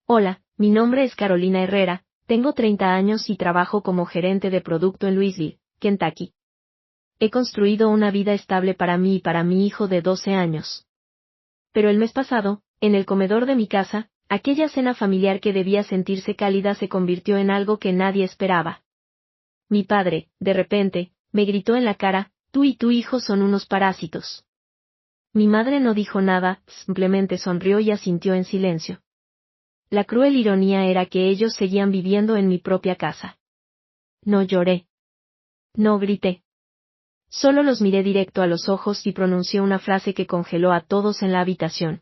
Hola, mi nombre es Carolina Herrera, tengo 30 años y trabajo como gerente de producto en Louisville, Kentucky. He construido una vida estable para mí y para mi hijo de 12 años. Pero el mes pasado, en el comedor de mi casa, aquella cena familiar que debía sentirse cálida se convirtió en algo que nadie esperaba. Mi padre, de repente, me gritó en la cara: tú y tu hijo son unos parásitos. Mi madre no dijo nada, simplemente sonrió y asintió en silencio. La cruel ironía era que ellos seguían viviendo en mi propia casa. No lloré. No grité. Solo los miré directo a los ojos y pronuncié una frase que congeló a todos en la habitación.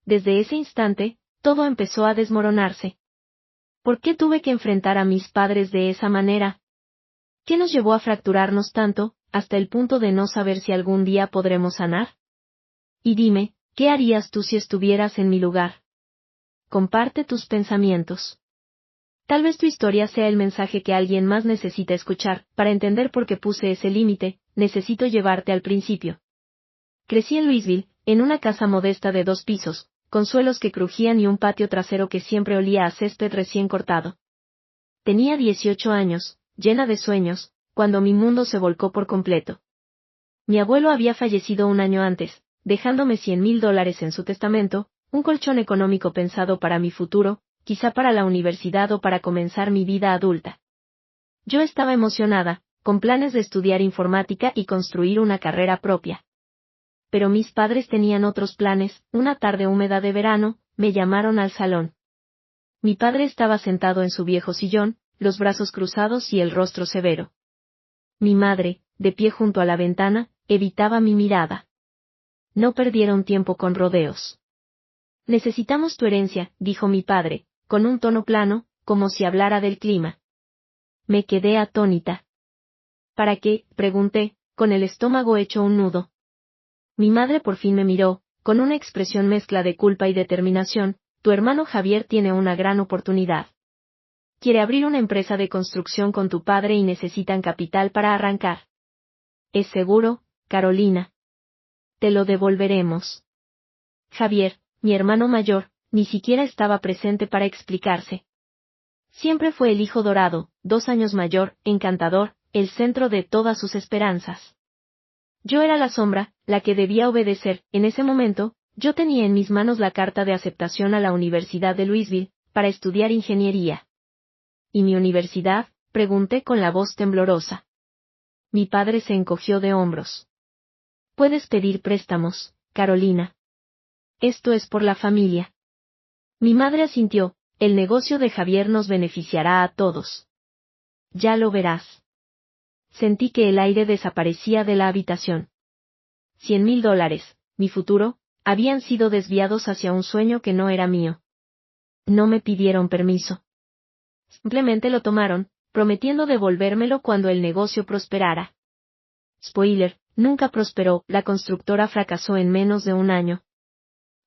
Desde ese instante, todo empezó a desmoronarse. ¿Por qué tuve que enfrentar a mis padres de esa manera? ¿Qué nos llevó a fracturarnos tanto, hasta el punto de no saber si algún día podremos sanar? Y dime, ¿qué harías tú si estuvieras en mi lugar? Comparte tus pensamientos. Tal vez tu historia sea el mensaje que alguien más necesita escuchar. Para entender por qué puse ese límite, necesito llevarte al principio. Crecí en Louisville, en una casa modesta de 2 pisos, con suelos que crujían y un patio trasero que siempre olía a césped recién cortado. Tenía 18 años, llena de sueños, cuando mi mundo se volcó por completo. Mi abuelo había fallecido un año antes, dejándome $100,000 en su testamento, un colchón económico pensado para mi futuro, quizá para la universidad o para comenzar mi vida adulta. Yo estaba emocionada, con planes de estudiar informática y construir una carrera propia. Pero mis padres tenían otros planes. Una tarde húmeda de verano, me llamaron al salón. Mi padre estaba sentado en su viejo sillón, los brazos cruzados y el rostro severo. Mi madre, de pie junto a la ventana, evitaba mi mirada. No perdieron tiempo con rodeos. Necesitamos tu herencia, dijo mi padre, con un tono plano, como si hablara del clima. Me quedé atónita. ¿Para qué?, pregunté, con el estómago hecho un nudo. Mi madre por fin me miró, con una expresión mezcla de culpa y determinación: tu hermano Javier tiene una gran oportunidad. Quiere abrir una empresa de construcción con tu padre y necesitan capital para arrancar. ¿Es seguro, Carolina? Te lo devolveremos. Javier, mi hermano mayor, ni siquiera estaba presente para explicarse. Siempre fue el hijo dorado, 2 años mayor, encantador, el centro de todas sus esperanzas. Yo era la sombra, la que debía obedecer. En ese momento, yo tenía en mis manos la carta de aceptación a la Universidad de Louisville, para estudiar ingeniería. ¿Y mi universidad?, pregunté con la voz temblorosa. Mi padre se encogió de hombros. Puedes pedir préstamos, Carolina. Esto es por la familia. Mi madre asintió: el negocio de Javier nos beneficiará a todos. Ya lo verás. Sentí que el aire desaparecía de la habitación. $100,000, mi futuro, habían sido desviados hacia un sueño que no era mío. No me pidieron permiso. Simplemente lo tomaron, prometiendo devolvérmelo cuando el negocio prosperara. Spoiler: nunca prosperó. La constructora fracasó en menos de un año.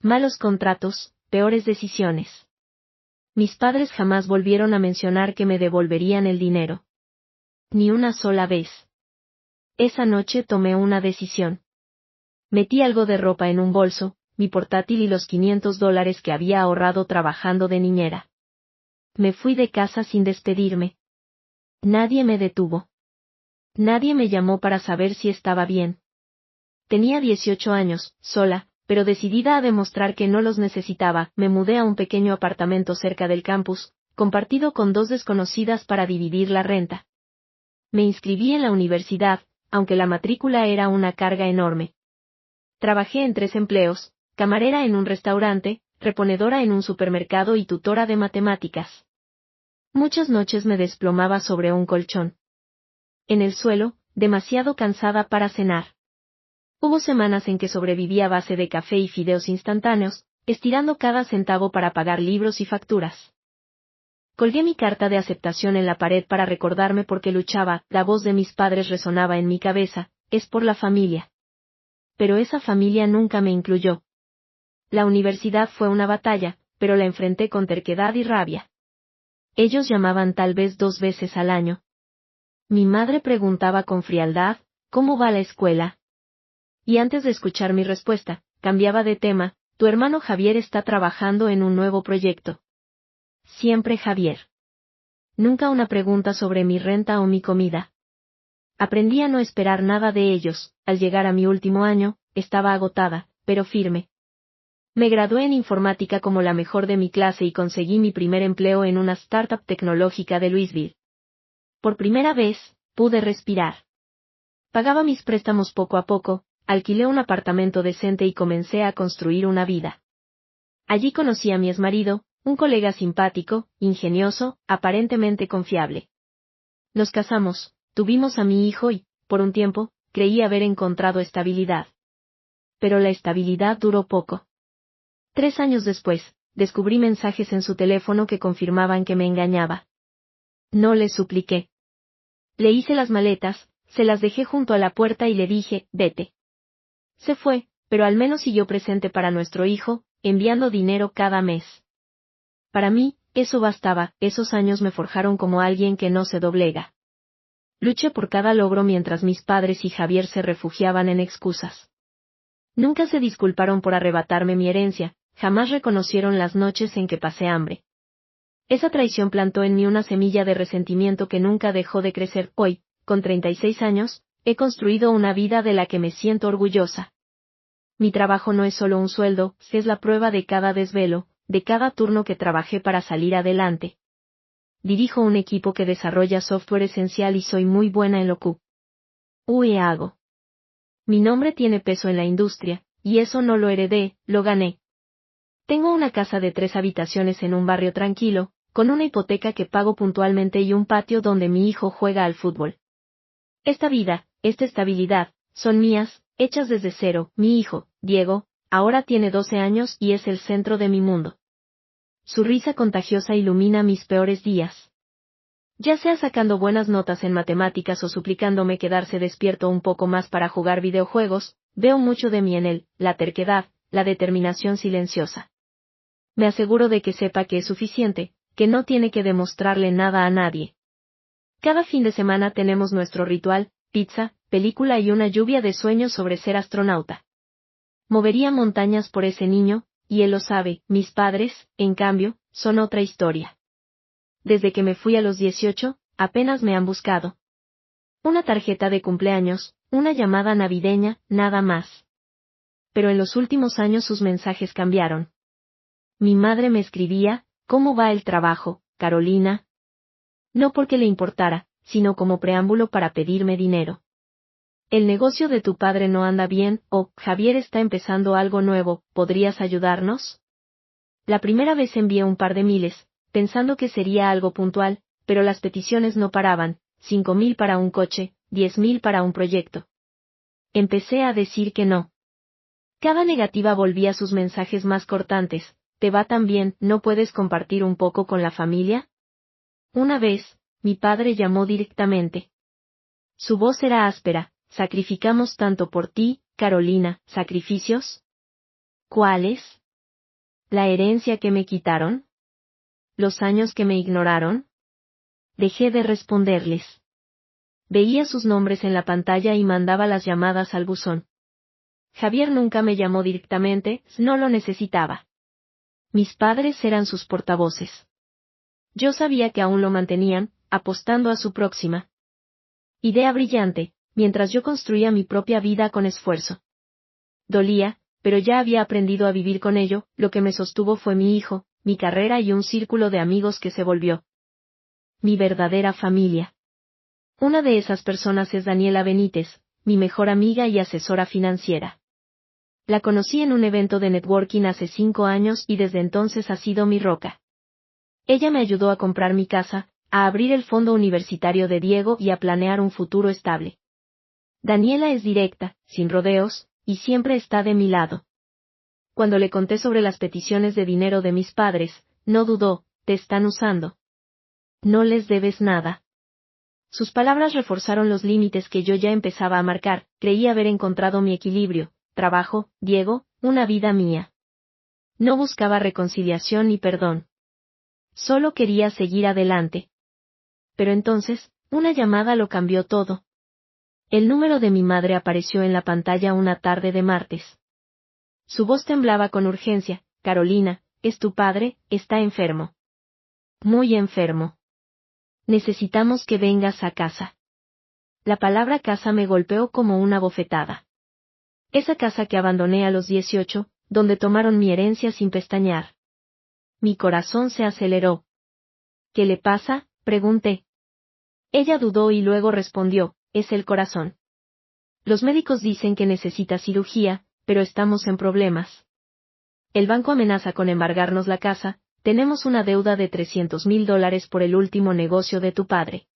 Malos contratos, peores decisiones. Mis padres jamás volvieron a mencionar que me devolverían el dinero. Ni una sola vez. Esa noche tomé una decisión. Metí algo de ropa en un bolso, mi portátil y los $500 que había ahorrado trabajando de niñera. Me fui de casa sin despedirme. Nadie me detuvo. Nadie me llamó para saber si estaba bien. Tenía 18 años, sola, pero decidida a demostrar que no los necesitaba. Me mudé a un pequeño apartamento cerca del campus, compartido con 2 desconocidas para dividir la renta. Me inscribí en la universidad, aunque la matrícula era una carga enorme. Trabajé en 3 empleos: camarera en un restaurante, reponedora en un supermercado y tutora de matemáticas. Muchas noches me desplomaba sobre un colchón. En el suelo, demasiado cansada para cenar. Hubo semanas en que sobreviví a base de café y fideos instantáneos, estirando cada centavo para pagar libros y facturas. Colgué mi carta de aceptación en la pared para recordarme por qué luchaba. La voz de mis padres resonaba en mi cabeza: es por la familia. Pero esa familia nunca me incluyó. La universidad fue una batalla, pero la enfrenté con terquedad y rabia. Ellos llamaban tal vez 2 veces al año. Mi madre preguntaba con frialdad: ¿cómo va la escuela? Y antes de escuchar mi respuesta, cambiaba de tema: tu hermano Javier está trabajando en un nuevo proyecto. siempre Javier. Nunca una pregunta sobre mi renta o mi comida. Aprendí a no esperar nada de ellos. Al llegar a mi último año, estaba agotada, pero firme. Me gradué en informática como la mejor de mi clase y conseguí mi primer empleo en una startup tecnológica de Louisville. Por primera vez, pude respirar. Pagaba mis préstamos poco a poco, alquilé un apartamento decente y comencé a construir una vida. Allí conocí a mi exmarido, un colega simpático, ingenioso, aparentemente confiable. Nos casamos, tuvimos a mi hijo y, por un tiempo, creí haber encontrado estabilidad. Pero la estabilidad duró poco. 3 años después, descubrí mensajes en su teléfono que confirmaban que me engañaba. No le supliqué. Le hice las maletas, se las dejé junto a la puerta y le dije, vete. Se fue, pero al menos siguió presente para nuestro hijo, enviando dinero cada mes. Para mí, eso bastaba, esos años me forjaron como alguien que no se doblega. Luché por cada logro mientras mis padres y Javier se refugiaban en excusas. Nunca se disculparon por arrebatarme mi herencia, jamás reconocieron las noches en que pasé hambre. Esa traición plantó en mí una semilla de resentimiento que nunca dejó de crecer. Hoy, con 36 años, he construido una vida de la que me siento orgullosa. Mi trabajo no es solo un sueldo, es la prueba de cada desvelo, de cada turno que trabajé para salir adelante. Dirijo un equipo que desarrolla software esencial y soy muy buena en lo que hago. Mi nombre tiene peso en la industria, y eso no lo heredé, lo gané. Tengo una casa de 3 habitaciones en un barrio tranquilo, con una hipoteca que pago puntualmente y un patio donde mi hijo juega al fútbol. Esta vida, esta estabilidad, son mías, hechas desde cero. Mi hijo, Diego, ahora tiene 12 años y es el centro de mi mundo. Su risa contagiosa ilumina mis peores días. Ya sea sacando buenas notas en matemáticas o suplicándome quedarse despierto un poco más para jugar videojuegos, veo mucho de mí en él, la terquedad, la determinación silenciosa. Me aseguro de que sepa que es suficiente, que no tiene que demostrarle nada a nadie. Cada fin de semana tenemos nuestro ritual, pizza, película y una lluvia de sueños sobre ser astronauta. Movería montañas por ese niño, y él lo sabe. Mis padres, en cambio, son otra historia. Desde que me fui a los 18, apenas me han buscado. Una tarjeta de cumpleaños, una llamada navideña, nada más. Pero en los últimos años sus mensajes cambiaron. Mi madre me escribía, ¿cómo va el trabajo, Carolina? No porque le importara, sino como preámbulo para pedirme dinero. El negocio de tu padre no anda bien, o Javier está empezando algo nuevo, ¿podrías ayudarnos? La primera vez envié un par de miles, pensando que sería algo puntual, pero las peticiones no paraban, 5.000 para un coche, 10.000 para un proyecto. Empecé a decir que no. Cada negativa volvía sus mensajes más cortantes, ¿te va tan bien, no puedes compartir un poco con la familia? Una vez, mi padre llamó directamente. Su voz era áspera, ¿sacrificamos tanto por ti, Carolina, sacrificios? ¿Cuáles? ¿La herencia que me quitaron? ¿Los años que me ignoraron? Dejé de responderles. Veía sus nombres en la pantalla y mandaba las llamadas al buzón. Javier nunca me llamó directamente, no lo necesitaba. Mis padres eran sus portavoces. Yo sabía que aún lo mantenían, apostando a su próxima idea brillante, mientras yo construía mi propia vida con esfuerzo. Dolía, pero ya había aprendido a vivir con ello. Lo que me sostuvo fue mi hijo, mi carrera y un círculo de amigos que se volvió mi verdadera familia. Una de esas personas es Daniela Benítez, mi mejor amiga y asesora financiera. La conocí en un evento de networking hace 5 años y desde entonces ha sido mi roca. Ella me ayudó a comprar mi casa, a abrir el fondo universitario de Diego y a planear un futuro estable. Daniela es directa, sin rodeos, y siempre está de mi lado. Cuando le conté sobre las peticiones de dinero de mis padres, no dudó, te están usando. No les debes nada. Sus palabras reforzaron los límites que yo ya empezaba a marcar. Creí haber encontrado mi equilibrio, trabajo, Diego, una vida mía. No buscaba reconciliación ni perdón. Solo quería seguir adelante. Pero entonces, una llamada lo cambió todo. El número de mi madre apareció en la pantalla una tarde de martes. Su voz temblaba con urgencia, Carolina, es tu padre, está enfermo. Muy enfermo. Necesitamos que vengas a casa. La palabra casa me golpeó como una bofetada. Esa casa que abandoné a los 18, donde tomaron mi herencia sin pestañear. Mi corazón se aceleró. ¿Qué le pasa?, pregunté. Ella dudó y luego respondió, es el corazón. Los médicos dicen que necesita cirugía, pero estamos en problemas. El banco amenaza con embargarnos la casa, tenemos una deuda de $300,000 por el último negocio de tu padre.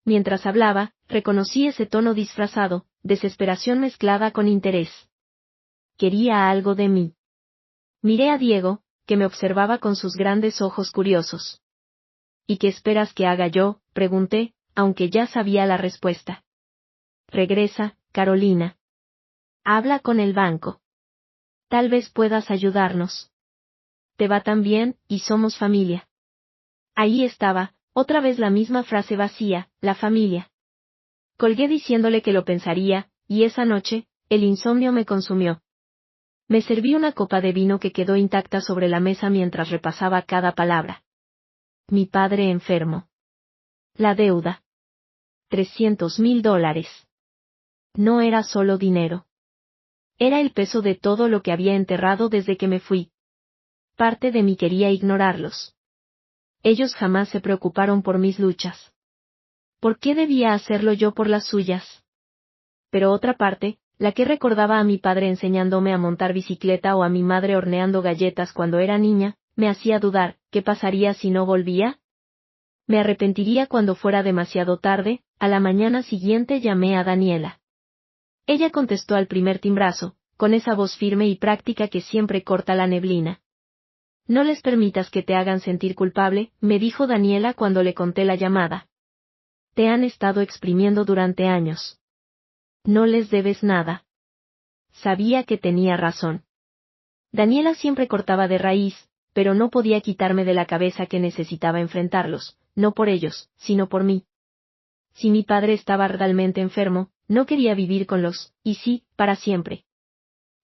Mientras hablaba, reconocí ese tono disfrazado, desesperación mezclada con interés. Quería algo de mí. Miré a Diego, que me observaba con sus grandes ojos curiosos. ¿Y qué esperas que haga yo?, pregunté, aunque ya sabía la respuesta. Regresa, Carolina. Habla con el banco. Tal vez puedas ayudarnos. Te va tan bien, y somos familia. Ahí estaba, otra vez la misma frase vacía, la familia. Colgué diciéndole que lo pensaría, y esa noche, el insomnio me consumió. Me serví una copa de vino que quedó intacta sobre la mesa mientras repasaba cada palabra. Mi padre enfermo. La deuda. $300,000. No era solo dinero. Era el peso de todo lo que había enterrado desde que me fui. Parte de mí quería ignorarlos. Ellos jamás se preocuparon por mis luchas. ¿Por qué debía hacerlo yo por las suyas? Pero otra parte, la que recordaba a mi padre enseñándome a montar bicicleta o a mi madre horneando galletas cuando era niña, me hacía dudar, ¿qué pasaría si no volvía? Me arrepentiría cuando fuera demasiado tarde. A la mañana siguiente llamé a Daniela. Ella contestó al primer timbrazo, con esa voz firme y práctica que siempre corta la neblina. No les permitas que te hagan sentir culpable, me dijo Daniela cuando le conté la llamada. Te han estado exprimiendo durante años. No les debes nada. Sabía que tenía razón. Daniela siempre cortaba de raíz, pero no podía quitarme de la cabeza que necesitaba enfrentarlos, no por ellos, sino por mí. Si mi padre estaba realmente enfermo, no quería vivir con los, y sí, para siempre.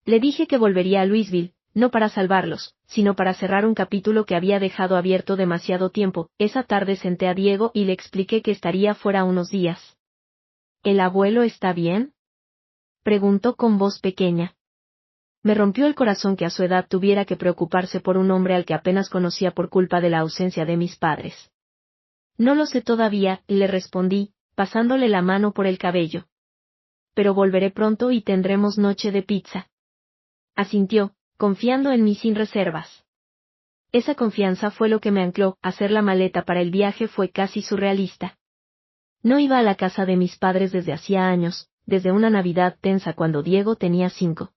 Le dije que volvería a Louisville, no para salvarlos, sino para cerrar un capítulo que había dejado abierto demasiado tiempo. Esa tarde senté a Diego y le expliqué que estaría fuera unos días. ¿El abuelo está bien?, preguntó con voz pequeña. Me rompió el corazón que a su edad tuviera que preocuparse por un hombre al que apenas conocía por culpa de la ausencia de mis padres. No lo sé todavía, le respondí, pasándole la mano por el cabello. Pero volveré pronto y tendremos noche de pizza. Asintió, confiando en mí sin reservas. Esa confianza fue lo que me ancló. Hacer la maleta para el viaje fue casi surrealista. No iba a la casa de mis padres desde hacía años, desde una Navidad tensa cuando Diego tenía 5.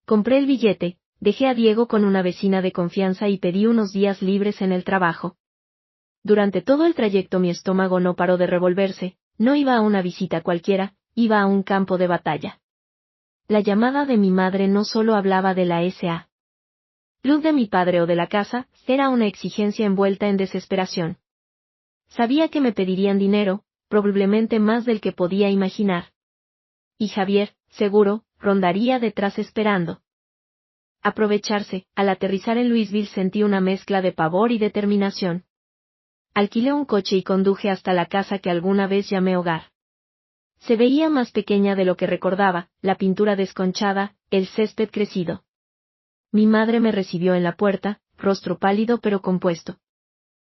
Compré el billete, dejé a Diego con una vecina de confianza y pedí unos días libres en el trabajo. Durante todo el trayecto mi estómago no paró de revolverse. No iba a una visita cualquiera, iba a un campo de batalla. La llamada de mi madre no solo hablaba de la S.A. Luz de mi padre o de la casa, era una exigencia envuelta en desesperación. Sabía que me pedirían dinero, probablemente más del que podía imaginar. Y Javier, seguro, rondaría detrás esperando. Aprovecharse. Al aterrizar en Louisville sentí una mezcla de pavor y determinación. Alquilé un coche y conduje hasta la casa que alguna vez llamé hogar. Se veía más pequeña de lo que recordaba, la pintura desconchada, el césped crecido. Mi madre me recibió en la puerta, rostro pálido pero compuesto.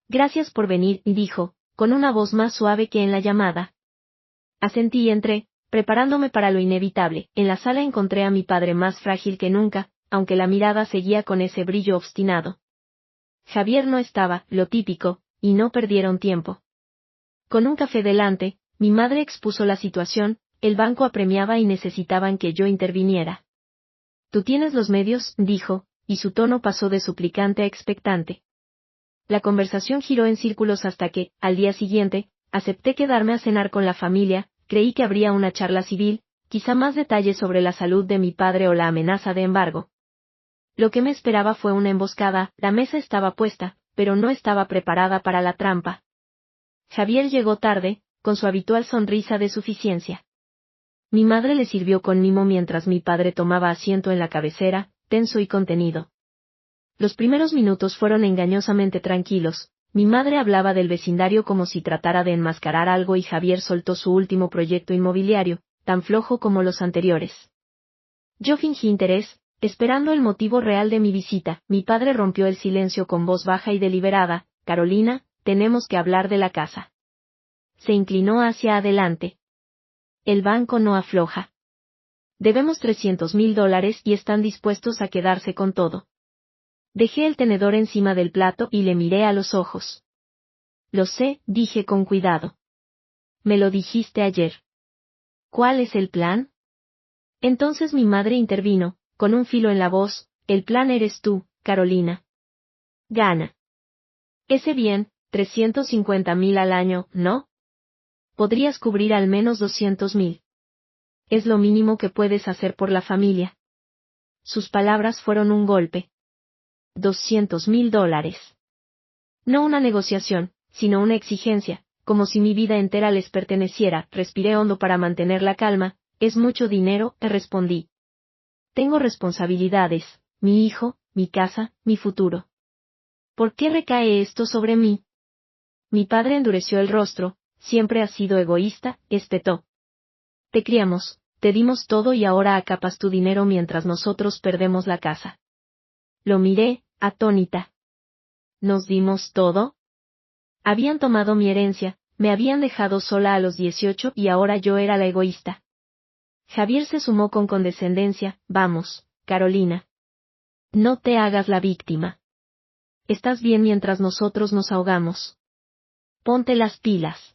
Gracias por venir, dijo, con una voz más suave que en la llamada. Asentí y entré, preparándome para lo inevitable. En la sala encontré a mi padre más frágil que nunca, aunque la mirada seguía con ese brillo obstinado. Javier no estaba, lo típico, y no perdieron tiempo. Con un café delante, mi madre expuso la situación. El banco apremiaba y necesitaban que yo interviniera. Tú tienes los medios, dijo, y su tono pasó de suplicante a expectante. La conversación giró en círculos hasta que, al día siguiente, acepté quedarme a cenar con la familia. Creí que habría una charla civil, quizá más detalles sobre la salud de mi padre o la amenaza de embargo. Lo que me esperaba fue una emboscada. La mesa estaba puesta, pero no estaba preparada para la trampa. Javier llegó tarde, con su habitual sonrisa de suficiencia. Mi madre le sirvió con mimo mientras mi padre tomaba asiento en la cabecera, tenso y contenido. Los primeros minutos fueron engañosamente tranquilos, mi madre hablaba del vecindario como si tratara de enmascarar algo y Javier soltó su último proyecto inmobiliario, tan flojo como los anteriores. Yo fingí interés, esperando el motivo real de mi visita. Mi padre rompió el silencio con voz baja y deliberada: Carolina, tenemos que hablar de la casa. Se inclinó hacia adelante. El banco no afloja. Debemos $300,000 y están dispuestos a quedarse con todo. Dejé el tenedor encima del plato y le miré a los ojos. Lo sé, dije con cuidado. Me lo dijiste ayer. ¿Cuál es el plan? Entonces mi madre intervino, con un filo en la voz: el plan eres tú, Carolina. Gana. Ese bien, 350,000 al año, ¿no? Podrías cubrir al menos 200,000. Es lo mínimo que puedes hacer por la familia. Sus palabras fueron un golpe. $200,000. No una negociación, sino una exigencia, como si mi vida entera les perteneciera. Respiré hondo para mantener la calma. Es mucho dinero, respondí. Tengo responsabilidades, mi hijo, mi casa, mi futuro. ¿Por qué recae esto sobre mí? Mi padre endureció el rostro. Siempre has sido egoísta, espetó. Te criamos, te dimos todo y ahora acapas tu dinero mientras nosotros perdemos la casa. Lo miré, atónita. ¿Nos dimos todo? Habían tomado mi herencia, me habían dejado sola a los 18 y ahora yo era la egoísta. Javier se sumó con condescendencia: vamos, Carolina. No te hagas la víctima. Estás bien mientras nosotros nos ahogamos. Ponte las pilas.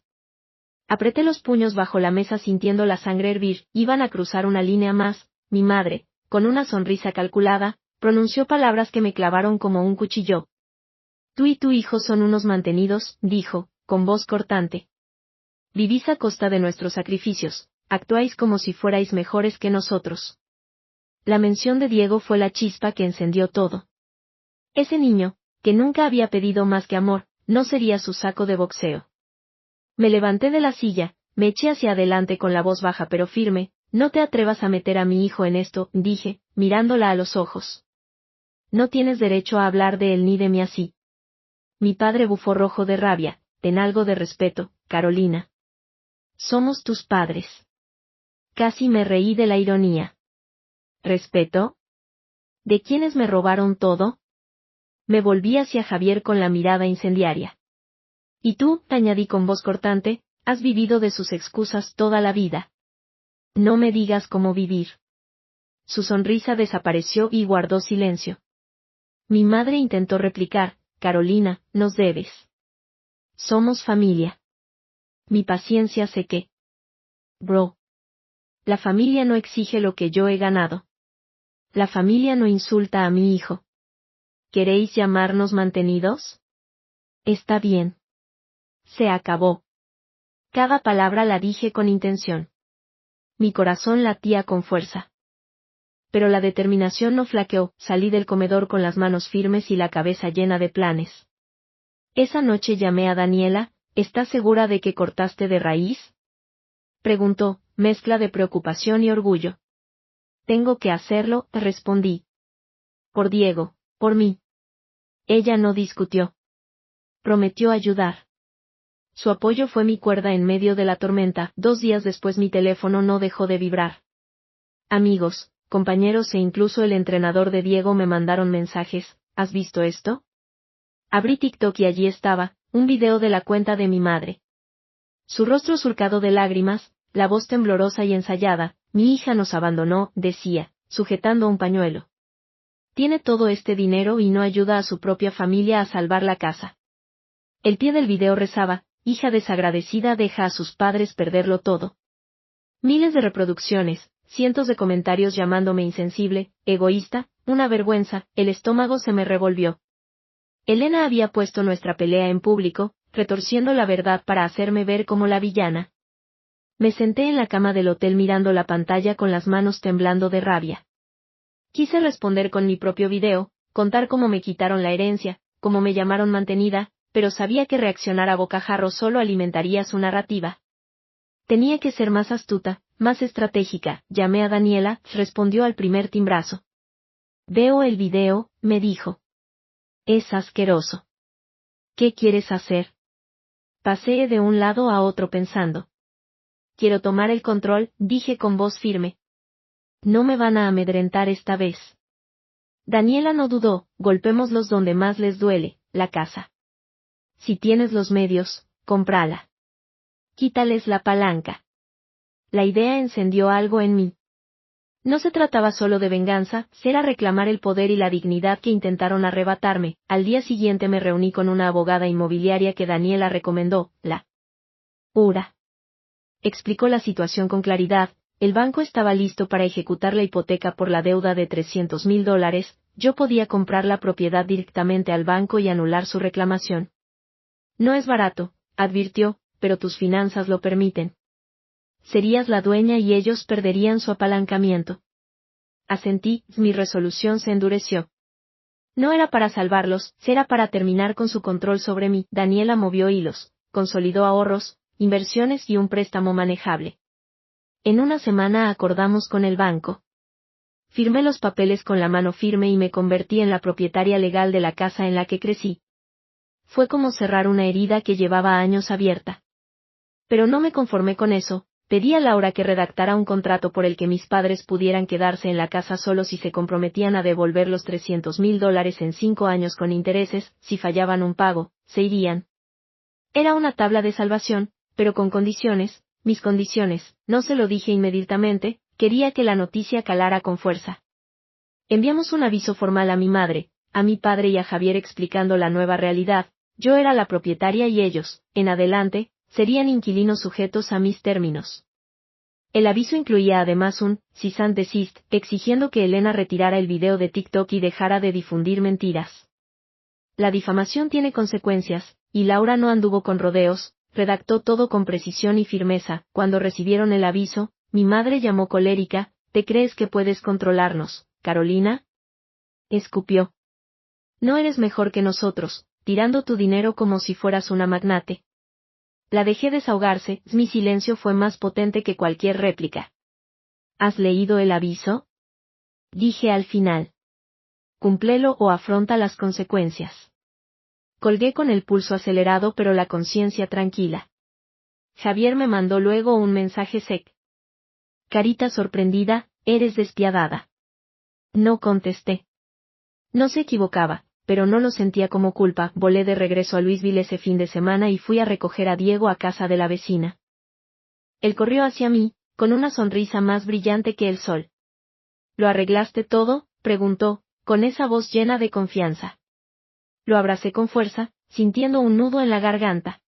Apreté los puños bajo la mesa sintiendo la sangre hervir. Iban a cruzar una línea más. Mi madre, con una sonrisa calculada, pronunció palabras que me clavaron como un cuchillo. Tú y tu hijo son unos mantenidos, dijo, con voz cortante. Vivís a costa de nuestros sacrificios, actuáis como si fuerais mejores que nosotros. La mención de Diego fue la chispa que encendió todo. Ese niño, que nunca había pedido más que amor, no sería su saco de boxeo. Me levanté de la silla, me eché hacia adelante con la voz baja pero firme: no te atrevas a meter a mi hijo en esto, dije, mirándola a los ojos. No tienes derecho a hablar de él ni de mí así. Mi padre bufó rojo de rabia: ten algo de respeto, Carolina. Somos tus padres. Casi me reí de la ironía. ¿Respeto? ¿De quiénes me robaron todo? Me volví hacia Javier con la mirada incendiaria. Y tú, añadí con voz cortante, has vivido de sus excusas toda la vida. No me digas cómo vivir. Su sonrisa desapareció y guardó silencio. Mi madre intentó replicar: Carolina, nos debes. Somos familia. Mi paciencia se que. Bro. La familia no exige lo que yo he ganado. La familia no insulta a mi hijo. ¿Queréis llamarnos mantenidos? Está bien. Se acabó. Cada palabra la dije con intención. Mi corazón latía con fuerza. Pero la determinación no flaqueó. Salí del comedor con las manos firmes y la cabeza llena de planes. Esa noche llamé a Daniela. ¿Estás segura de que cortaste de raíz? Preguntó, mezcla de preocupación y orgullo. Tengo que hacerlo, respondí. Por Diego, por mí. Ella no discutió. Prometió ayudar. Su apoyo fue mi cuerda en medio de la tormenta. 2 días después mi teléfono no dejó de vibrar. Amigos, compañeros e incluso el entrenador de Diego me mandaron mensajes: ¿has visto esto? Abrí TikTok y allí estaba, un video de la cuenta de mi madre. Su rostro surcado de lágrimas, la voz temblorosa y ensayada: mi hija nos abandonó, decía, sujetando un pañuelo. Tiene todo este dinero y no ayuda a su propia familia a salvar la casa. El pie del video rezaba: hija desagradecida deja a sus padres perderlo todo. Miles de reproducciones, cientos de comentarios llamándome insensible, egoísta, una vergüenza. El estómago se me revolvió. Elena había puesto nuestra pelea en público, retorciendo la verdad para hacerme ver como la villana. Me senté en la cama del hotel mirando la pantalla con las manos temblando de rabia. Quise responder con mi propio video, contar cómo me quitaron la herencia, cómo me llamaron mantenida, pero sabía que reaccionar a bocajarro solo alimentaría su narrativa. Tenía que ser más astuta, más estratégica. Llamé a Daniela, respondió al primer timbrazo. Veo el video, me dijo. Es asqueroso. ¿Qué quieres hacer? Pasé de un lado a otro pensando. Quiero tomar el control, dije con voz firme. No me van a amedrentar esta vez. Daniela no dudó, golpémoslos donde más les duele, la casa. Si tienes los medios, cómprala. Quítales la palanca. La idea encendió algo en mí. No se trataba solo de venganza, era reclamar el poder y la dignidad que intentaron arrebatarme. Al día siguiente me reuní con una abogada inmobiliaria que Daniela recomendó, la URA. Explicó la situación con claridad. El banco estaba listo para ejecutar la hipoteca por la deuda de $300,000, yo podía comprar la propiedad directamente al banco y anular su reclamación. No es barato, advirtió, pero tus finanzas lo permiten. Serías la dueña y ellos perderían su apalancamiento. Asentí, mi resolución se endureció. No era para salvarlos, era para terminar con su control sobre mí. Daniela movió hilos, consolidó ahorros, inversiones y un préstamo manejable. En una semana acordamos con el banco. Firmé los papeles con la mano firme y me convertí en la propietaria legal de la casa en la que crecí. Fue como cerrar una herida que llevaba años abierta. Pero no me conformé con eso. Pedí a Laura que redactara un contrato por el que mis padres pudieran quedarse en la casa solo si se comprometían a devolver los $300,000 en 5 años con intereses. Si fallaban un pago, se irían. Era una tabla de salvación, pero con condiciones. Mis condiciones, no se lo dije inmediatamente, quería que la noticia calara con fuerza. Enviamos un aviso formal a mi madre, a mi padre y a Javier explicando la nueva realidad. Yo era la propietaria y ellos, en adelante, serían inquilinos sujetos a mis términos. El aviso incluía además un cease and desist, exigiendo que Elena retirara el video de TikTok y dejara de difundir mentiras. La difamación tiene consecuencias, y Laura no anduvo con rodeos, redactó todo con precisión y firmeza. Cuando recibieron el aviso, mi madre llamó colérica, ¿te crees que puedes controlarnos, Carolina? Escupió. No eres mejor que nosotros, tirando tu dinero como si fueras una magnate. La dejé desahogarse, mi silencio fue más potente que cualquier réplica. ¿Has leído el aviso? Dije al final. Cúmplelo o afronta las consecuencias. Colgué con el pulso acelerado pero la conciencia tranquila. Javier me mandó luego un mensaje sec. Carita sorprendida, eres despiadada. No contesté. No se equivocaba, pero no lo sentía como culpa. Volé de regreso a Louisville ese fin de semana y fui a recoger a Diego a casa de la vecina. Él corrió hacia mí, con una sonrisa más brillante que el sol. ¿Lo arreglaste todo?, preguntó, con esa voz llena de confianza. Lo abracé con fuerza, sintiendo un nudo en la garganta.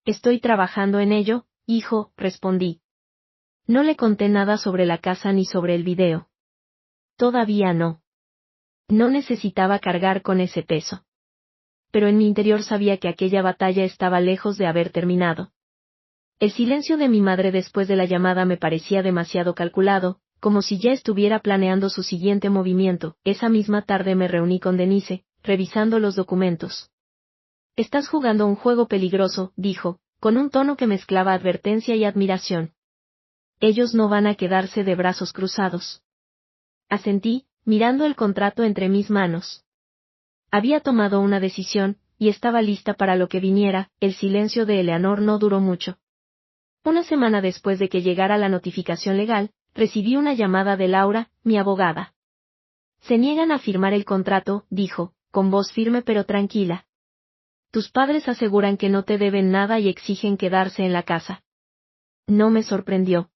Estoy trabajando en ello, hijo, respondí. No le conté nada sobre la casa ni sobre el video. Todavía no. No necesitaba cargar con ese peso. Pero en mi interior sabía que aquella batalla estaba lejos de haber terminado. El silencio de mi madre después de la llamada me parecía demasiado calculado, como si ya estuviera planeando su siguiente movimiento. Esa misma tarde me reuní con Denise, revisando los documentos. Estás jugando un juego peligroso, dijo, con un tono que mezclaba advertencia y admiración. Ellos no van a quedarse de brazos cruzados. Asentí, mirando el contrato entre mis manos. Había tomado una decisión, y estaba lista para lo que viniera. El silencio de Eleanor no duró mucho. Una semana después de que llegara la notificación legal, recibí una llamada de Laura, mi abogada. Se niegan a firmar el contrato, dijo, con voz firme pero tranquila. Tus padres aseguran que no te deben nada y exigen quedarse en la casa. No me sorprendió.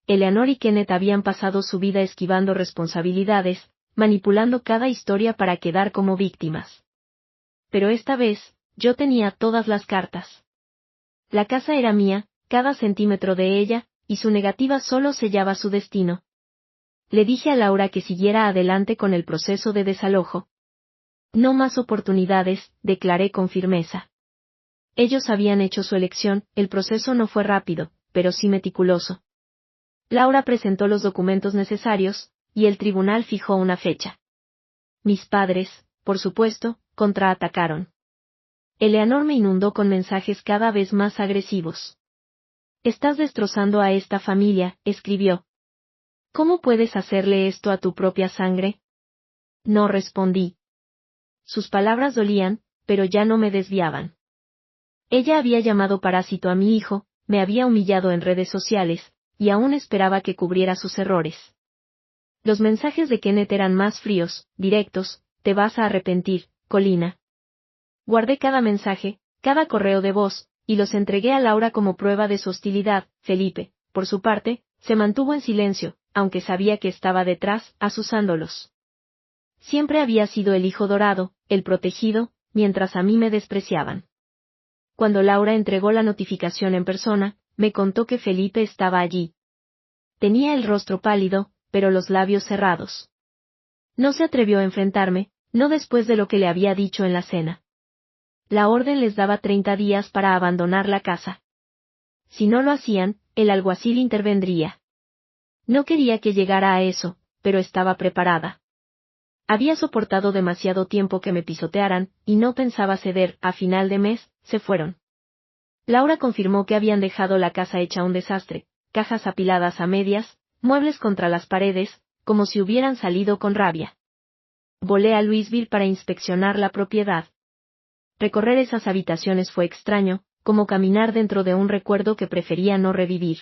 Eleanor y Kenneth habían pasado su vida esquivando responsabilidades, manipulando cada historia para quedar como víctimas. Pero esta vez, yo tenía todas las cartas. La casa era mía, cada centímetro de ella, y su negativa solo sellaba su destino. Le dije a Laura que siguiera adelante con el proceso de desalojo. No más oportunidades, declaré con firmeza. Ellos habían hecho su elección, el proceso no fue rápido, pero sí meticuloso. Laura presentó los documentos necesarios, y el tribunal fijó una fecha. Mis padres, por supuesto, contraatacaron. Eleanor me inundó con mensajes cada vez más agresivos. Estás destrozando a esta familia, escribió. ¿Cómo puedes hacerle esto a tu propia sangre? No respondí. Sus palabras dolían, pero ya no me desviaban. Ella había llamado parásito a mi hijo, me había humillado en redes sociales, y aún esperaba que cubriera sus errores. Los mensajes de Kenneth eran más fríos, directos: te vas a arrepentir, Colina. Guardé cada mensaje, cada correo de voz, y los entregué a Laura como prueba de su hostilidad. Felipe, por su parte, se mantuvo en silencio, aunque sabía que estaba detrás, asusándolos. Siempre había sido el hijo dorado, el protegido, mientras a mí me despreciaban. Cuando Laura entregó la notificación en persona, me contó que Felipe estaba allí. Tenía el rostro pálido, pero los labios cerrados. No se atrevió a enfrentarme, no después de lo que le había dicho en la cena. La orden les daba 30 días para abandonar la casa. Si no lo hacían, el alguacil intervendría. No quería que llegara a eso, pero estaba preparada. Había soportado demasiado tiempo que me pisotearan, y no pensaba ceder. A final de mes, se fueron. Laura confirmó que habían dejado la casa hecha un desastre: cajas apiladas a medias, muebles contra las paredes, como si hubieran salido con rabia. Volé a Louisville para inspeccionar la propiedad. Recorrer esas habitaciones fue extraño, como caminar dentro de un recuerdo que prefería no revivir.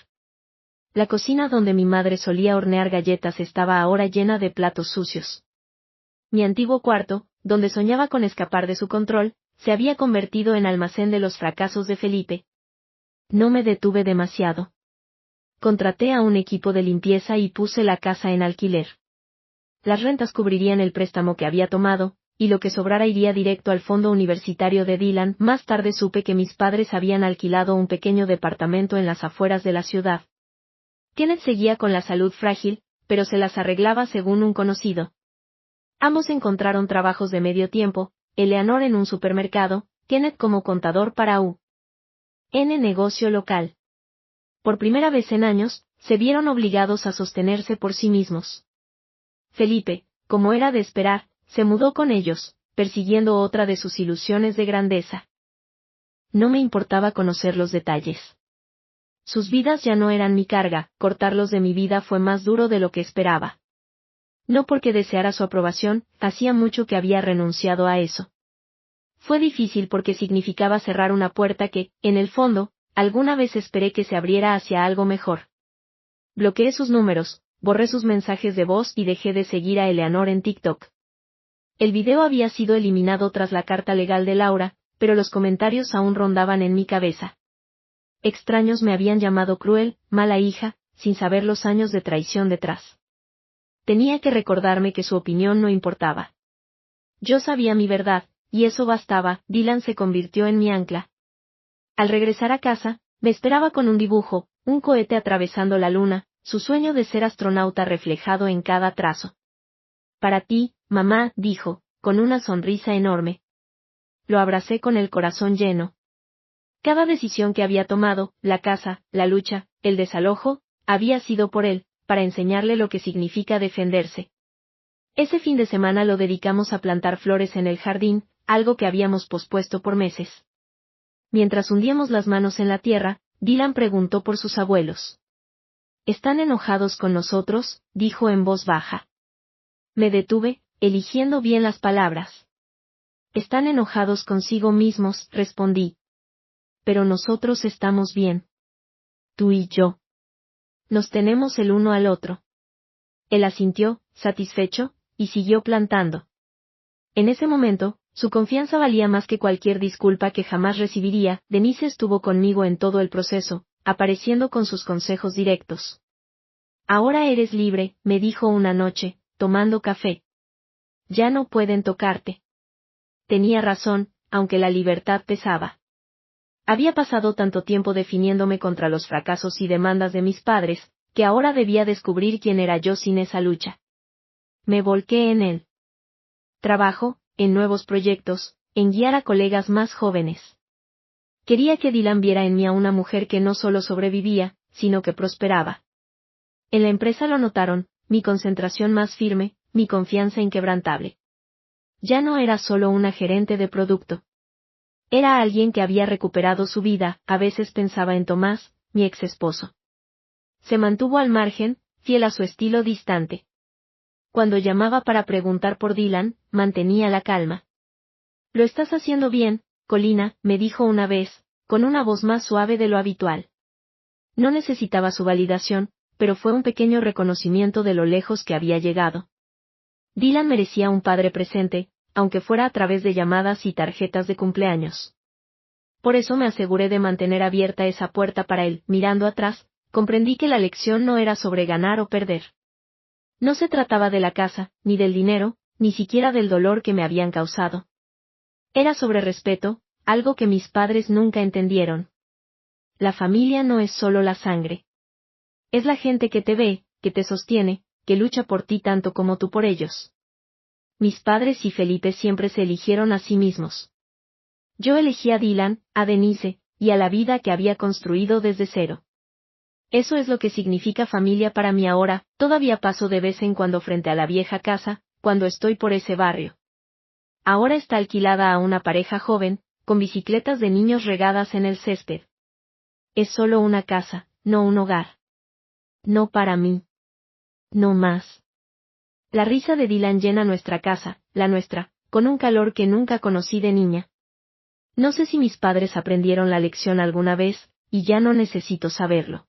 La cocina donde mi madre solía hornear galletas estaba ahora llena de platos sucios. Mi antiguo cuarto, donde soñaba con escapar de su control, se había convertido en almacén de los fracasos de Felipe. No me detuve demasiado. Contraté a un equipo de limpieza y puse la casa en alquiler. Las rentas cubrirían el préstamo que había tomado, y lo que sobrara iría directo al fondo universitario de Dylan. Más tarde supe que mis padres habían alquilado un pequeño departamento en las afueras de la ciudad. Kenneth seguía con la salud frágil, pero se las arreglaba según un conocido. Ambos encontraron trabajos de medio tiempo, Eleanor en un supermercado, Kenneth como contador para un negocio local. Por primera vez en años, se vieron obligados a sostenerse por sí mismos. Felipe, como era de esperar, se mudó con ellos, persiguiendo otra de sus ilusiones de grandeza. No me importaba conocer los detalles. Sus vidas ya no eran mi carga, cortarlos de mi vida fue más duro de lo que esperaba. No porque deseara su aprobación, hacía mucho que había renunciado a eso. Fue difícil porque significaba cerrar una puerta que, en el fondo, alguna vez esperé que se abriera hacia algo mejor. Bloqueé sus números, borré sus mensajes de voz y dejé de seguir a Eleanor en TikTok. El video había sido eliminado tras la carta legal de Laura, pero los comentarios aún rondaban en mi cabeza. Extraños me habían llamado cruel, mala hija, sin saber los años de traición detrás. Tenía que recordarme que su opinión no importaba. Yo sabía mi verdad, y eso bastaba. Dylan se convirtió en mi ancla. Al regresar a casa, me esperaba con un dibujo, un cohete atravesando la luna, su sueño de ser astronauta reflejado en cada trazo. Para ti, mamá, dijo, con una sonrisa enorme. Lo abracé con el corazón lleno. Cada decisión que había tomado, la casa, la lucha, el desalojo, había sido por él, para enseñarle lo que significa defenderse. Ese fin de semana lo dedicamos a plantar flores en el jardín, algo que habíamos pospuesto por meses. Mientras hundíamos las manos en la tierra, Dylan preguntó por sus abuelos. ¿Están enojados con nosotros?, dijo en voz baja. Me detuve, eligiendo bien las palabras. Están enojados consigo mismos, respondí. Pero nosotros estamos bien. Tú y yo. Nos tenemos el uno al otro. Él asintió, satisfecho, y siguió plantando. En ese momento, su confianza valía más que cualquier disculpa que jamás recibiría. Denise estuvo conmigo en todo el proceso, apareciendo con sus consejos directos. Ahora eres libre, me dijo una noche, tomando café. Ya no pueden tocarte. Tenía razón, aunque la libertad pesaba. Había pasado tanto tiempo definiéndome contra los fracasos y demandas de mis padres, que ahora debía descubrir quién era yo sin esa lucha. Me volqué en él. Trabajo, en nuevos proyectos, en guiar a colegas más jóvenes. Quería que Dylan viera en mí a una mujer que no solo sobrevivía, sino que prosperaba. En la empresa lo notaron, mi concentración más firme, mi confianza inquebrantable. Ya no era solo una gerente de producto. Era alguien que había recuperado su vida. A veces pensaba en Tomás, mi ex esposo. Se mantuvo al margen, fiel a su estilo distante. Cuando llamaba para preguntar por Dylan, mantenía la calma. Lo estás haciendo bien, Colina, me dijo una vez, con una voz más suave de lo habitual. No necesitaba su validación, pero fue un pequeño reconocimiento de lo lejos que había llegado. Dylan merecía un padre presente, aunque fuera a través de llamadas y tarjetas de cumpleaños. Por eso me aseguré de mantener abierta esa puerta para él. Mirando atrás, comprendí que la lección no era sobre ganar o perder. No se trataba de la casa, ni del dinero, ni siquiera del dolor que me habían causado. Era sobre respeto, algo que mis padres nunca entendieron. La familia no es solo la sangre. Es la gente que te ve, que te sostiene, que lucha por ti tanto como tú por ellos. Mis padres y Felipe siempre se eligieron a sí mismos. Yo elegí a Dylan, a Denise, y a la vida que había construido desde cero. Eso es lo que significa familia para mí ahora. Todavía paso de vez en cuando frente a la vieja casa, cuando estoy por ese barrio. Ahora está alquilada a una pareja joven, con bicicletas de niños regadas en el césped. Es solo una casa, no un hogar. No para mí. No más. La risa de Dylan llena nuestra casa, la nuestra, con un calor que nunca conocí de niña. No sé si mis padres aprendieron la lección alguna vez, y ya no necesito saberlo.